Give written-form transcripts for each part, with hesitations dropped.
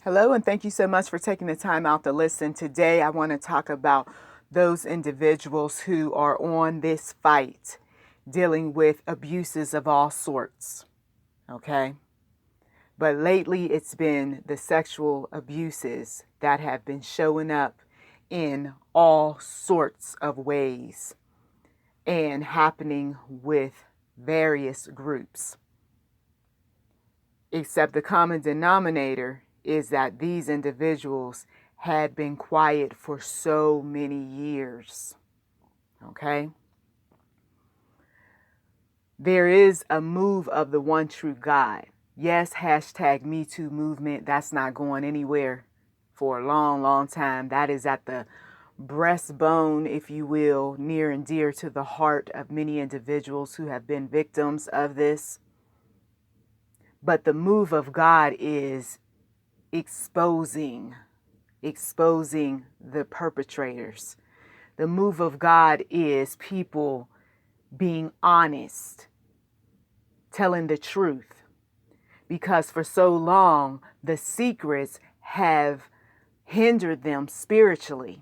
Hello, and thank you so much for taking the time out to listen. Today, I want to talk about those individuals who are on this fight dealing with abuses of all sorts. Okay? But lately, it's been the sexual abuses that have been showing up in all sorts of ways and happening with various groups. Except the common denominator is that these individuals had been quiet for so many years. Okay? There is a move of the one true God. Yes, hashtag Me Too movement. That's not going anywhere for a long, long time. That is at the breastbone, if you will, near and dear to the heart of many individuals who have been victims of this. But the move of God is exposing the perpetrators. The move of God is people being honest, telling the truth. Because for so long, the secrets have hindered them spiritually.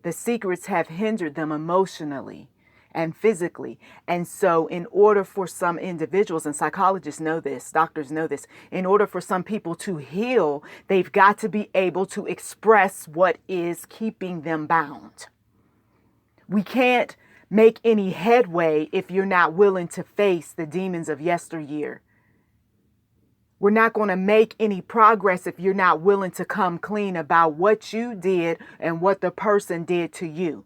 The secrets have hindered them emotionally and physically. And so in order for some individuals, and psychologists know this, doctors know this, in order for some people to heal, they've got to be able to express what is keeping them bound. We can't make any headway if you're not willing to face the demons of yesteryear. We're not going to make any progress if you're not willing to come clean about what you did and what the person did to you.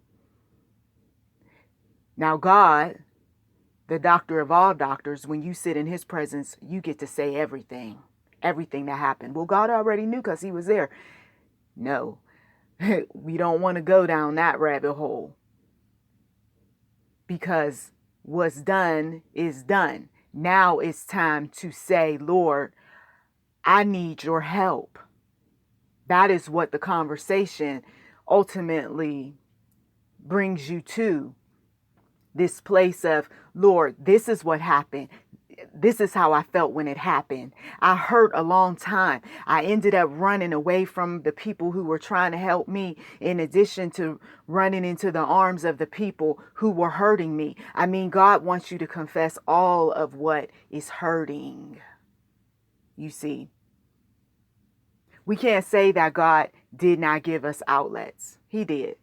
Now, God, the doctor of all doctors, when you sit in his presence, you get to say everything that happened. Well, God already knew because he was there. No, we don't want to go down that rabbit hole, because what's done is done. Now it's time to say, Lord, I need your help. That is what the conversation ultimately brings you to. This place of, Lord, this is what happened. This is how I felt when it happened. I hurt a long time. I ended up running away from the people who were trying to help me, in addition to running into the arms of the people who were hurting me. I mean, God wants you to confess all of what is hurting. You see, we can't say that God did not give us outlets. He did.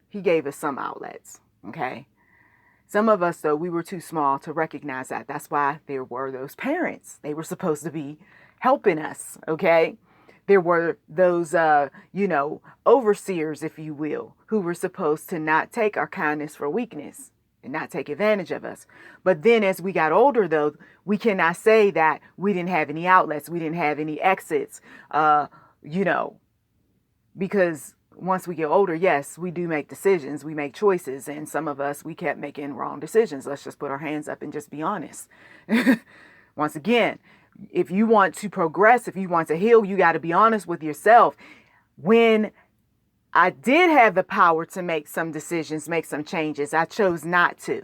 He gave us some outlets. Okay. Some of us, though, we were too small to recognize that. That's why there were those parents. They were supposed to be helping us, okay? There were those, overseers, if you will, who were supposed to not take our kindness for weakness and not take advantage of us. But then as we got older, though, we cannot say that we didn't have any outlets. We didn't have any exits, because once we get older, yes, we do make decisions, we make choices, and some of us, we kept making wrong decisions. Let's just put our hands up and just be honest. Once again, if you want to progress, if you want to heal, you got to be honest with yourself. When I did have the power to make some decisions, make some changes, I chose not to.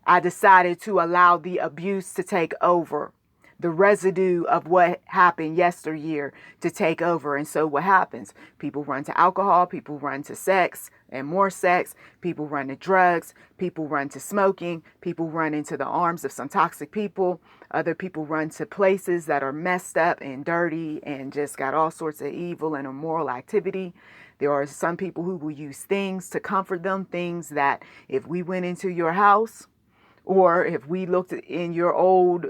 I decided to allow the abuse to take over, the residue of what happened yesteryear to take over. And so what happens? People run to alcohol, people run to sex and more sex, people run to drugs, people run to smoking, people run into the arms of some toxic people, other people run to places that are messed up and dirty and just got all sorts of evil and immoral activity. There are some people who will use things to comfort them, things that if we went into your house or if we looked in your old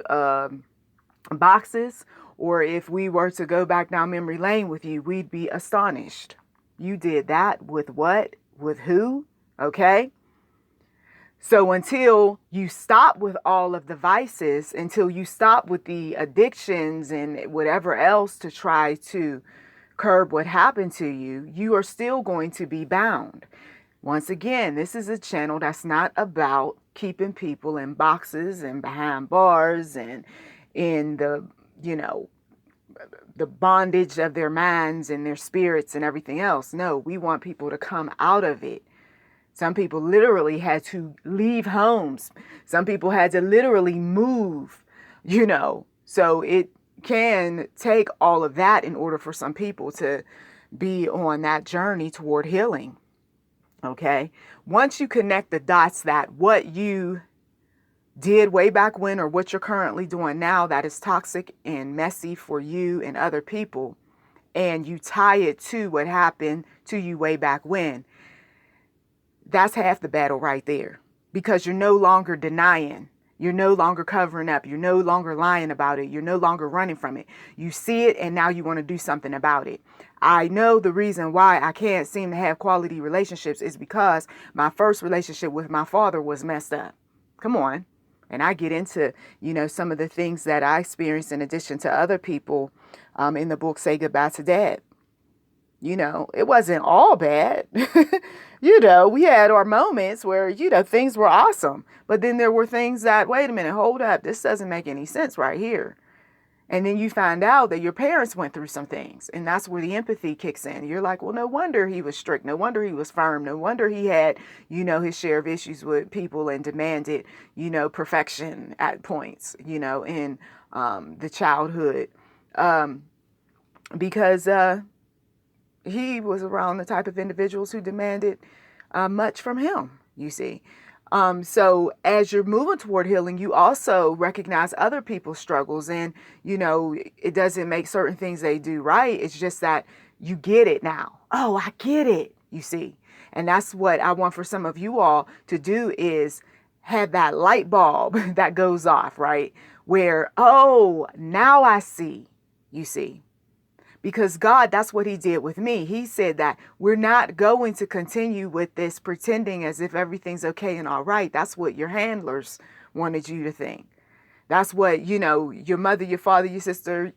boxes, or if we were to go back down memory lane with you, we'd be astonished. You did that with what? With who? Okay. So until you stop with all of the vices, until you stop with the addictions and whatever else to try to curb what happened to you, you are still going to be bound. Once again, this is a channel that's not about keeping people in boxes and behind bars and in the, the bondage of their minds and their spirits and everything else. No, we want people to come out of it. Some people literally had to leave homes. Some people had to literally move, so it, can take all of that in order for some people to be on that journey toward healing. Okay. Once you connect the dots that what you did way back when or what you're currently doing now that is toxic and messy for you and other people, and you tie it to what happened to you way back when, that's half the battle right there, because you're no longer denying. You're no longer covering up. You're no longer lying about it. You're no longer running from it. You see it, and now you want to do something about it. I know the reason why I can't seem to have quality relationships is because my first relationship with my father was messed up. Come on. And I get into, some of the things that I experienced in addition to other people in the book, Say Goodbye to Dad. It wasn't all bad. We had our moments where, things were awesome. But then there were things that, wait a minute, hold up, this doesn't make any sense right here. And then you find out that your parents went through some things. And that's where the empathy kicks in. You're like, well, no wonder he was strict. No wonder he was firm. No wonder he had, his share of issues with people and demanded, perfection at points, in the childhood. Because he was around the type of individuals who demanded much from him, you see. So as you're moving toward healing, you also recognize other people's struggles, and, it doesn't make certain things they do right. It's just that you get it now. Oh, I get it, you see. And that's what I want for some of you all to do, is have that light bulb that goes off, right? Where, oh, now I see, you see. Because God, that's what he did with me. He said that we're not going to continue with this pretending as if everything's okay and all right. That's what your handlers wanted you to think. That's what, your mother, your father, your sister,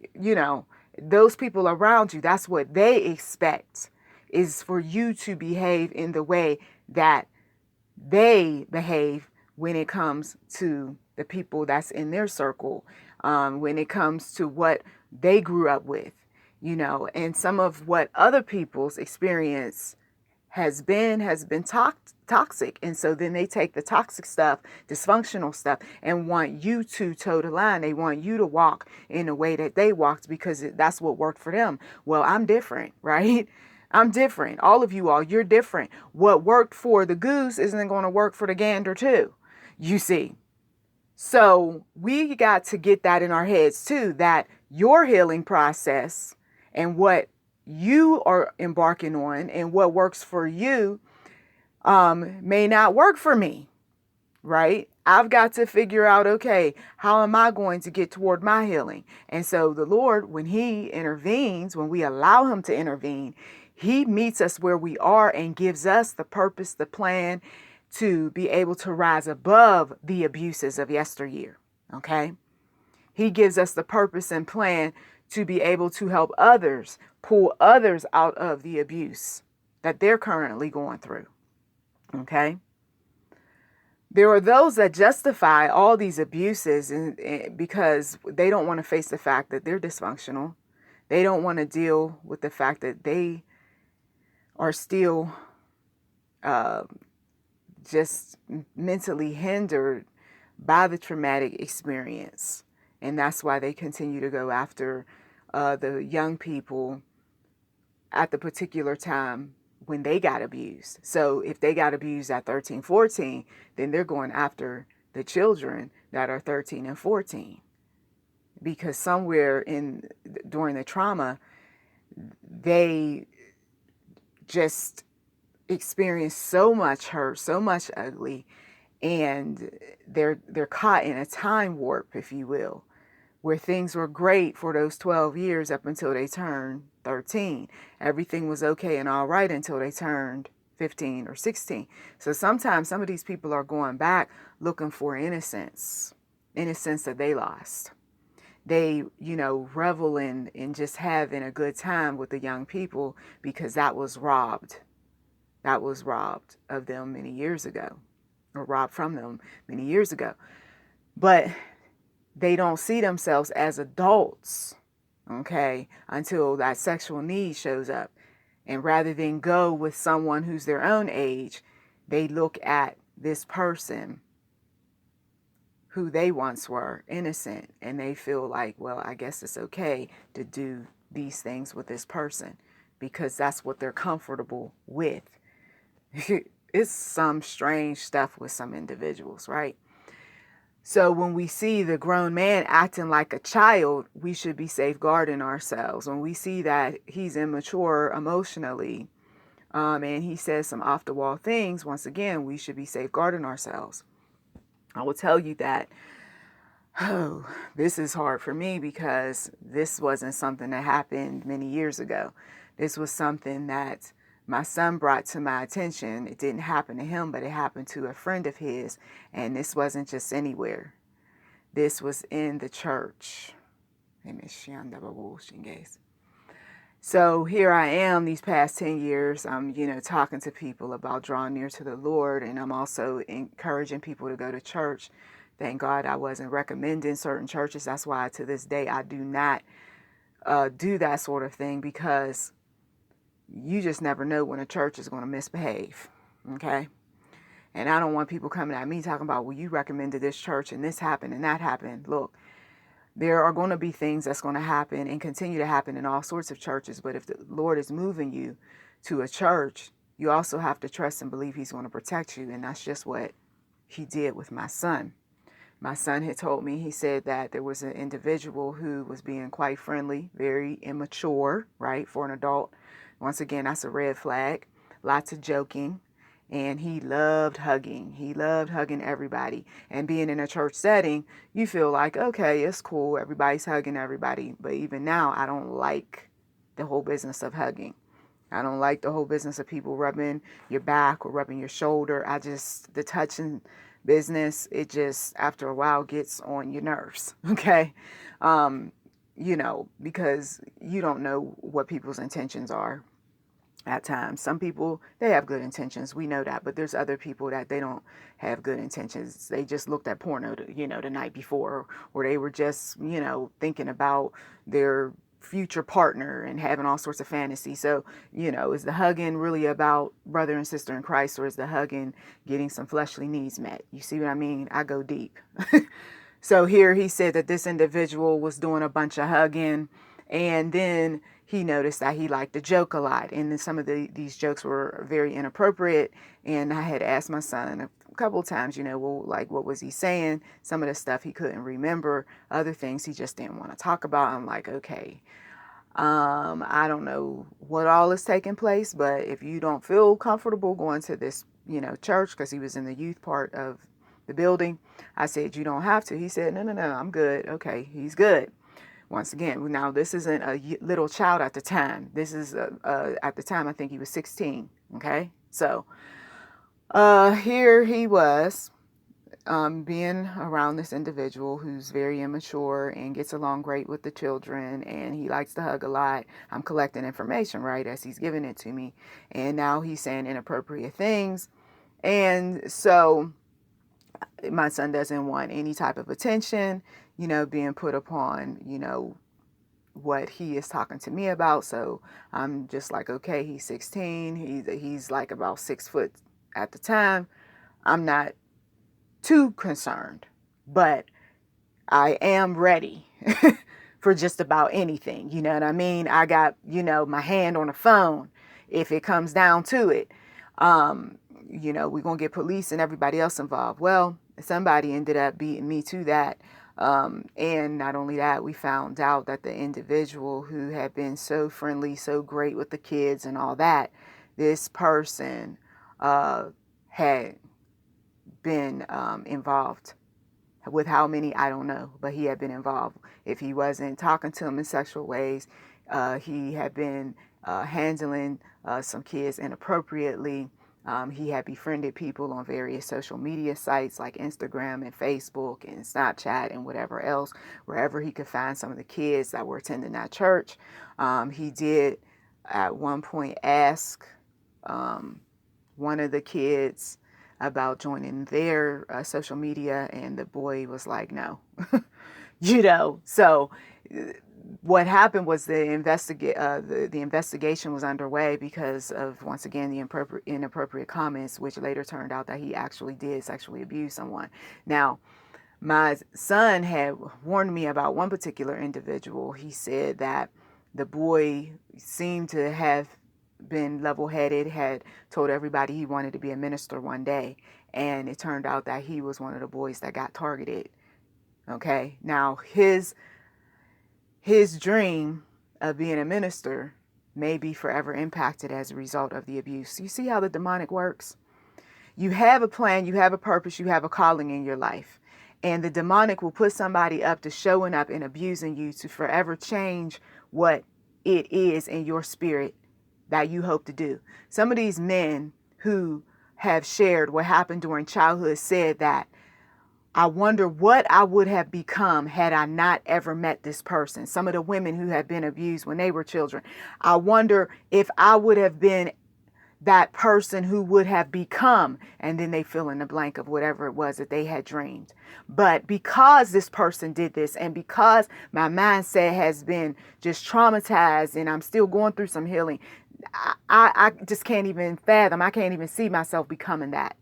those people around you, that's what they expect, is for you to behave in the way that they behave when it comes to the people that's in their circle, when it comes to what they grew up with. And some of what other people's experience has been toxic. And so then they take the toxic stuff, dysfunctional stuff, and want you to toe the line. They want you to walk in the way that they walked because that's what worked for them. Well, I'm different, right? I'm different. All of you all, you're different. What worked for the goose isn't going to work for the gander too, you see. So we got to get that in our heads too, that your healing process and what you are embarking on and what works for you may not work for me, right? I've got to figure out, okay, how am I going to get toward my healing? And so the Lord, when he intervenes, when we allow him to intervene, he meets us where we are and gives us the purpose, the plan to be able to rise above the abuses of yesteryear, okay? He gives us the purpose and plan to be able to help others, pull others out of the abuse that they're currently going through. Okay? There are those that justify all these abuses because they don't want to face the fact that they're dysfunctional. They don't want to deal with the fact that they are still just mentally hindered by the traumatic experience. And that's why they continue to go after the young people at the particular time when they got abused. So if they got abused at 13, 14, then they're going after the children that are 13 and 14. Because somewhere during the trauma, they just experienced so much hurt, so much ugly, and they're caught in a time warp, if you will, where things were great for those 12 years up until they turned 13. Everything was okay and all right until they turned 15 or 16. So sometimes some of these people are going back looking for innocence that they lost. They, revel in just having a good time with the young people because that was robbed. That was robbed of them many years ago, or robbed from them many years ago. But they don't see themselves as adults, okay, until that sexual need shows up. And rather than go with someone who's their own age, they look at this person who they once were, innocent, and they feel like, well, I guess it's okay to do these things with this person because that's what they're comfortable with. It's some strange stuff with some individuals, right? So when we see the grown man acting like a child, we should be safeguarding ourselves. When we see that he's immature emotionally, and he says some off the wall things, once again, we should be safeguarding ourselves. I will tell you that, oh, this is hard for me because this wasn't something that happened many years ago. This was something that my son brought to my attention. It didn't happen to him, but it happened to a friend of his. And this wasn't just anywhere. This was in the church. So here I am these past 10 years, I'm, talking to people about drawing near to the Lord, and I'm also encouraging people to go to church. Thank God I wasn't recommending certain churches. That's why to this day I do not do that sort of thing, because you just never know when a church is going to misbehave, okay? And I don't want people coming at me talking about, well, you recommended this church and this happened and that happened. Look, there are going to be things that's going to happen and continue to happen in all sorts of churches. But if the Lord is moving you to a church, you also have to trust and believe he's going to protect you. And that's just what he did with my son. My son had told me, he said that there was an individual who was being quite friendly, very immature, right, for an adult. Once again, that's a red flag. Lots of joking. And he loved hugging. He loved hugging everybody. And being in a church setting, you feel like, okay, it's cool. Everybody's hugging everybody. But even now, I don't like the whole business of hugging. I don't like the whole business of people rubbing your back or rubbing your shoulder. The touching business, it just, after a while, gets on your nerves. Okay? Because you don't know what people's intentions are. At times, some people, they have good intentions. We know that, but there's other people that they don't have good intentions. They just looked at porno, the night before, or they were just, thinking about their future partner and having all sorts of fantasy. So, is the hugging really about brother and sister in Christ, or is the hugging getting some fleshly needs met? You see what I mean? I go deep. So here he said that this individual was doing a bunch of hugging, and then he noticed that he liked to joke a lot. And then some of these jokes were very inappropriate. And I had asked my son a couple of times, what was he saying? Some of the stuff he couldn't remember. Other things he just didn't want to talk about. I'm like, okay, I don't know what all is taking place, but if you don't feel comfortable going to this, church, because he was in the youth part of the building, I said, you don't have to. He said, no, I'm good. Okay, he's good. Once again, now this isn't a little child at the time. This is at the time I think he was 16. Okay, so here he was being around this individual who's very immature and gets along great with the children, and he likes to hug a lot. I'm collecting information, right, as he's giving it to me, and now he's saying inappropriate things, and so my son doesn't want any type of attention, being put upon, what he is talking to me about. So I'm just like, okay, he's 16. He's like about 6 foot at the time. I'm not too concerned, but I am ready for just about anything. You know what I mean? I got, my hand on the phone if it comes down to it. We're going to get police and everybody else involved. Well, somebody ended up beating me to that. And not only that, we found out that the individual who had been so friendly, so great with the kids and all that, this person had been involved. With how many, I don't know, but he had been involved. If he wasn't talking to them in sexual ways, he had been handling some kids inappropriately. He had befriended people on various social media sites like Instagram and Facebook and Snapchat and whatever else, wherever he could find some of the kids that were attending that church. He did at one point ask one of the kids about joining their social media, and the boy was like, no. So what happened was the investigation was underway because of, once again, the inappropriate comments, which later turned out that he actually did sexually abuse someone. Now, My son had warned me about one particular individual. He said that the boy seemed to have been level-headed, had told everybody he wanted to be a minister one day, and it turned out that he was one of the boys that got targeted. Okay, now his dream of being a minister may be forever impacted as a result of the abuse. You see how the demonic works? You have a plan, you have a purpose, you have a calling in your life. And the demonic will put somebody up to showing up and abusing you to forever change what it is in your spirit that you hope to do. Some of these men who have shared what happened during childhood said that, I wonder what I would have become had I not ever met this person. Some of the women who had been abused when they were children. I wonder if I would have been that person who would have become, and then they fill in the blank of whatever it was that they had dreamed. But because this person did this, and because my mindset has been just traumatized and I'm still going through some healing, I just can't even fathom. I can't even see myself becoming that.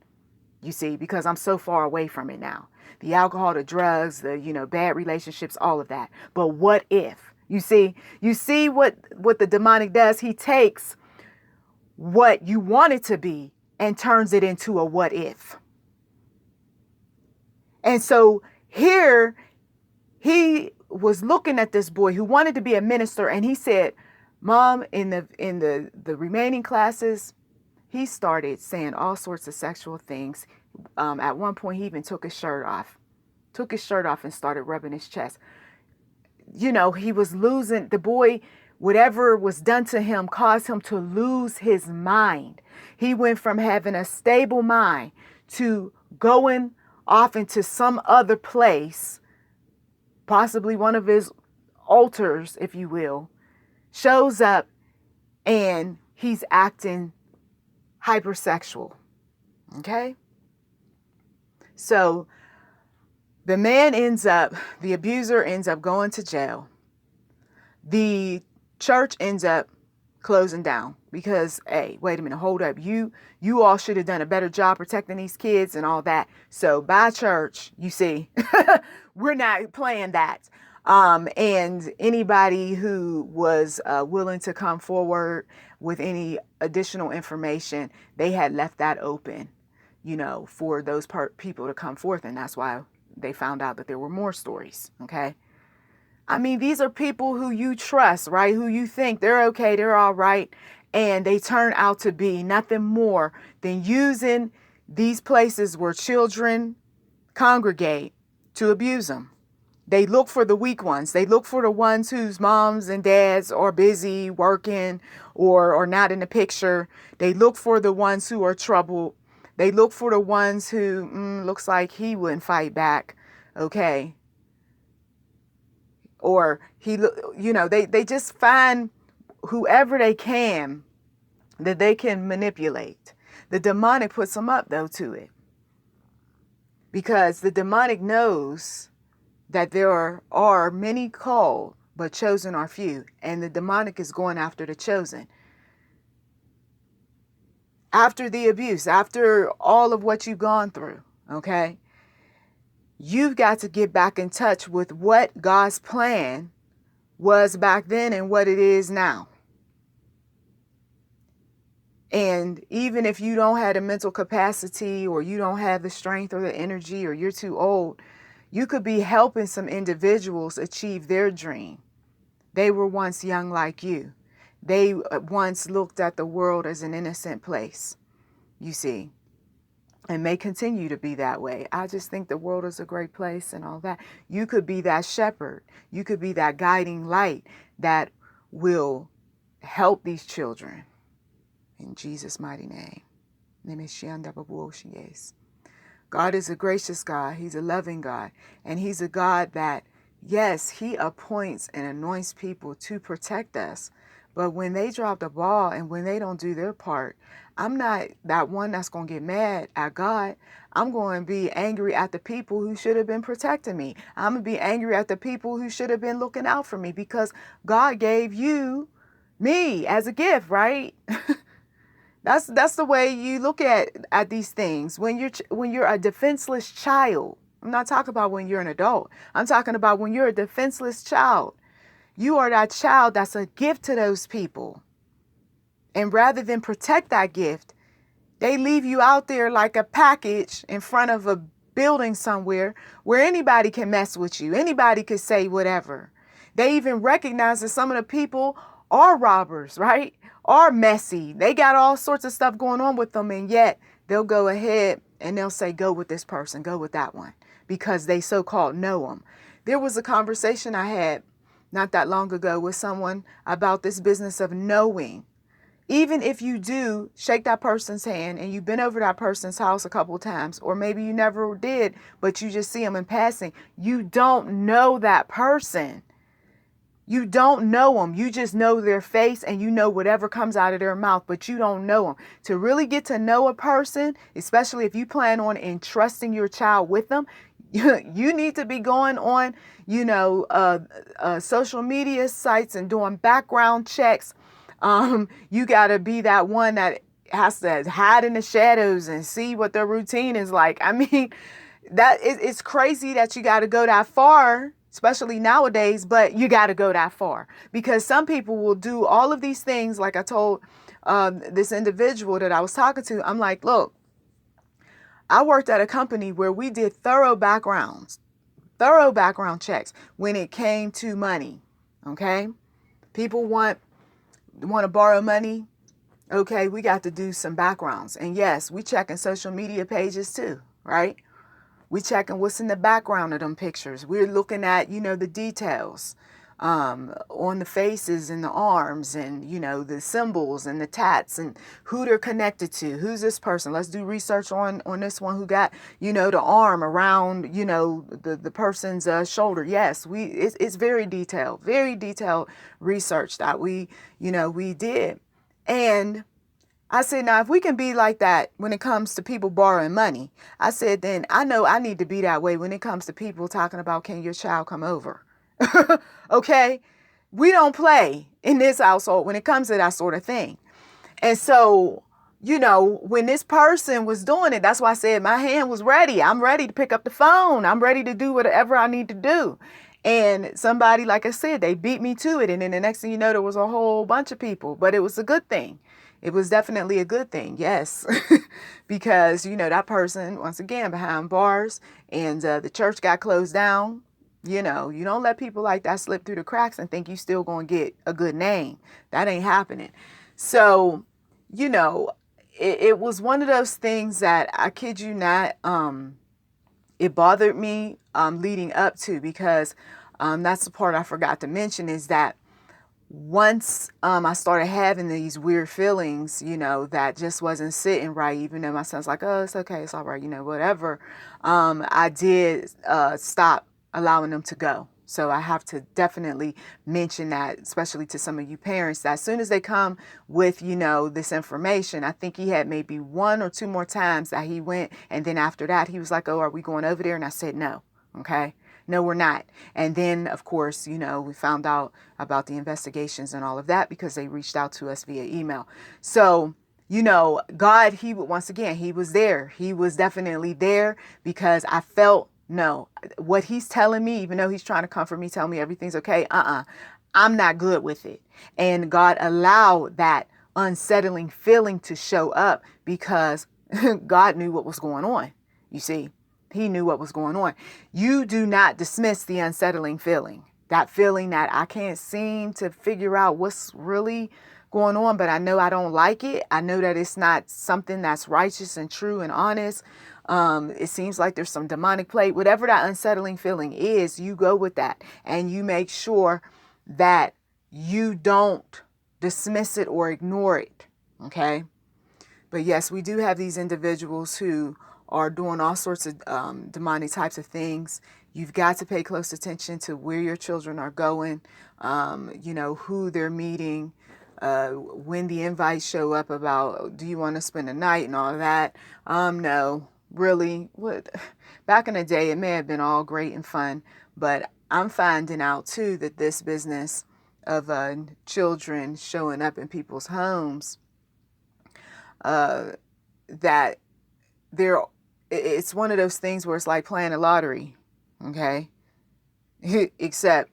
You see, because I'm so far away from it now. The alcohol, the drugs, the, bad relationships, all of that. But what if? You see what the demonic does? He takes what you want it to be and turns it into a what if. And so here he was looking at this boy who wanted to be a minister, and he said, Mom, in the remaining classes, he started saying all sorts of sexual things. At one point, he even took his shirt off and started rubbing his chest. He was losing, the boy, whatever was done to him caused him to lose his mind. He went from having a stable mind to going off into some other place, possibly one of his altars, if you will, shows up and he's acting hypersexual. Okay? So the abuser ends up going to jail. The church ends up closing down because, hey, wait a minute, hold up. You all should have done a better job protecting these kids and all that. So by church, you see, we're not playing that. And anybody who was willing to come forward with any additional information, they had left that open, for those people to come forth. And that's why they found out that there were more stories. Okay. I mean, these are people who you trust, right? Who you think they're okay, they're all right. And they turn out to be nothing more than using these places where children congregate to abuse them. They look for the weak ones. They look for the ones whose moms and dads are busy working or not in the picture. They look for the ones who are troubled. They look for the ones who looks like he wouldn't fight back. Okay. Or they just find whoever they can that they can manipulate. The demonic puts them up though to it, because the demonic knows that there are many called, but chosen are few. And the demonic is going after the chosen. After the abuse, after all of what you've gone through, okay? You've got to get back in touch with what God's plan was back then and what it is now. And even if you don't have the mental capacity, or you don't have the strength or the energy, or you're too old, you could be helping some individuals achieve their dream. They were once young like you. They once looked at the world as an innocent place, you see, and may continue to be that way. I just think the world is a great place and all that. You could be that shepherd. You could be that guiding light that will help these children. In Jesus' mighty name. God is a gracious God. He's a loving God. And he's a God that, yes, he appoints and anoints people to protect us. But when they drop the ball and when they don't do their part, I'm not that one that's going to get mad at God. I'm going to be angry at the people who should have been protecting me. I'm going to be angry at the people who should have been looking out for me, because God gave me as a gift, right? That's the way you look at these things. When you're a defenseless child, I'm not talking about when you're an adult. I'm talking about when you're a defenseless child. You are that child that's a gift to those people. And rather than protect that gift, they leave you out there like a package in front of a building somewhere where anybody can mess with you. Anybody can say whatever. They even recognize that some of the people are robbers, right? Are messy. They got all sorts of stuff going on with them. And yet they'll go ahead and they'll say, go with this person, go with that one, because they so-called know them. There was a conversation I had not that long ago with someone about this business of knowing. Even if you do shake that person's hand and you've been over that person's house a couple of times, or maybe you never did, but you just see them in passing, you don't know that person. You don't know them. You just know their face and you know whatever comes out of their mouth, but you don't know them. To really get to know a person, especially if you plan on entrusting your child with them, you need to be going on, social media sites and doing background checks. You got to be that one that has to hide in the shadows and see what their routine is like. I mean, it's crazy that you got to go that far, especially nowadays, but you got to go that far because some people will do all of these things. Like I told this individual that I was talking to, I'm like, look, I worked at a company where we did thorough background checks when it came to money. Okay. People want to borrow money. Okay. We got to do some backgrounds. And yes, we checking social media pages too, right? We checking what's in the background of them pictures. We're looking at, the details on the faces and the arms and, the symbols and the tats and who they're connected to. Who's this person? Let's do research on this one who got, the arm around, the person's shoulder. Yes, it's very detailed research that we did. And I said, now, if we can be like that when it comes to people borrowing money, I said, then I know I need to be that way when it comes to people talking about, can your child come over? Okay. We don't play in this household when it comes to that sort of thing. And so, when this person was doing it, that's why I said my hand was ready. I'm ready to pick up the phone. I'm ready to do whatever I need to do. And somebody, like I said, they beat me to it. And then the next thing you know, there was a whole bunch of people, but it was a good thing. It was definitely a good thing. Yes. Because, that person, once again, behind bars and the church got closed down. You don't let people like that slip through the cracks and think you still going to get a good name. That ain't happening. So, it was one of those things that I kid you not, it bothered me leading up to, because that's the part I forgot to mention, is that once I started having these weird feelings, that just wasn't sitting right, even though my son's like, oh, it's okay, it's all right, whatever, I did stop allowing them to go. So I have to definitely mention that, especially to some of you parents, that as soon as they come with, this information, I think he had maybe 1 or 2 more times that he went. And then after that, he was like, oh, are we going over there? And I said, no. Okay. No, we're not. And then, of course, we found out about the investigations and all of that because they reached out to us via email. So, God, he was there. He was definitely there because I felt, no, what he's telling me, even though he's trying to comfort me, tell me everything's okay. I'm not good with it. And God allowed that unsettling feeling to show up because God knew what was going on. You see, he knew what was going on. You do not dismiss the unsettling feeling, that feeling that I can't seem to figure out what's really going on, but I know I don't like it. I know that it's not something that's righteous and true and honest. It seems like there's some demonic play. Whatever that unsettling feeling is, you go with that and you make sure that you don't dismiss it or ignore it. Okay. But yes, we do have these individuals who are doing all sorts of demonic types of things. You've got to pay close attention to where your children are going, who they're meeting, when the invites show up about, do you want to spend the night and all that? No. Really, back in the day, it may have been all great and fun, but I'm finding out too that this business of children showing up in people's homes, that there it's one of those things where it's like playing a lottery, okay? Except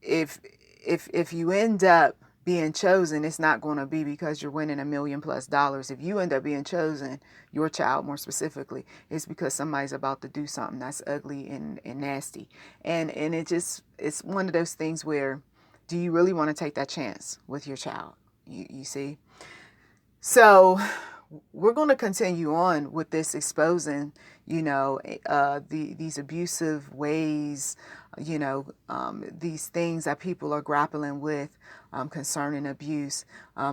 if you end up being chosen, it's not going to be because you're winning $1 million plus. If you end up being chosen, your child more specifically, it's because somebody's about to do something that's ugly and nasty. And it's one of those things where, do you really want to take that chance with your child? You see? So we're going to continue on with this, exposing, these abusive ways, these things that people are grappling with concerning abuse.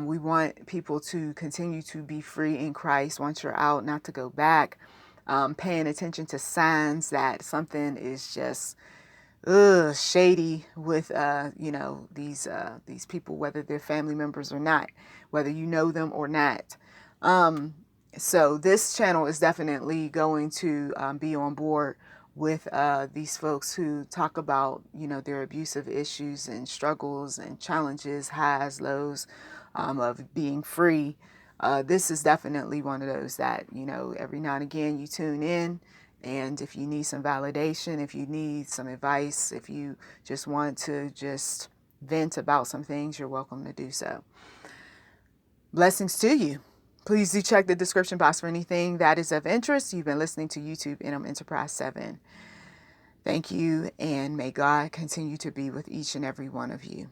We want people to continue to be free in Christ once you're out, not to go back, paying attention to signs that something is just shady with these people, whether they're family members or not, whether you know them or not. So this channel is definitely going to be on board with these folks who talk about, their abusive issues and struggles and challenges, highs, lows, of being free. This is definitely one of those that, every now and again you tune in. And if you need some validation, if you need some advice, if you just want to just vent about some things, you're welcome to do so. Blessings to you. Please do check the description box for anything that is of interest. You've been listening to YouTube NM Enterprise 7. Thank you, and may God continue to be with each and every one of you.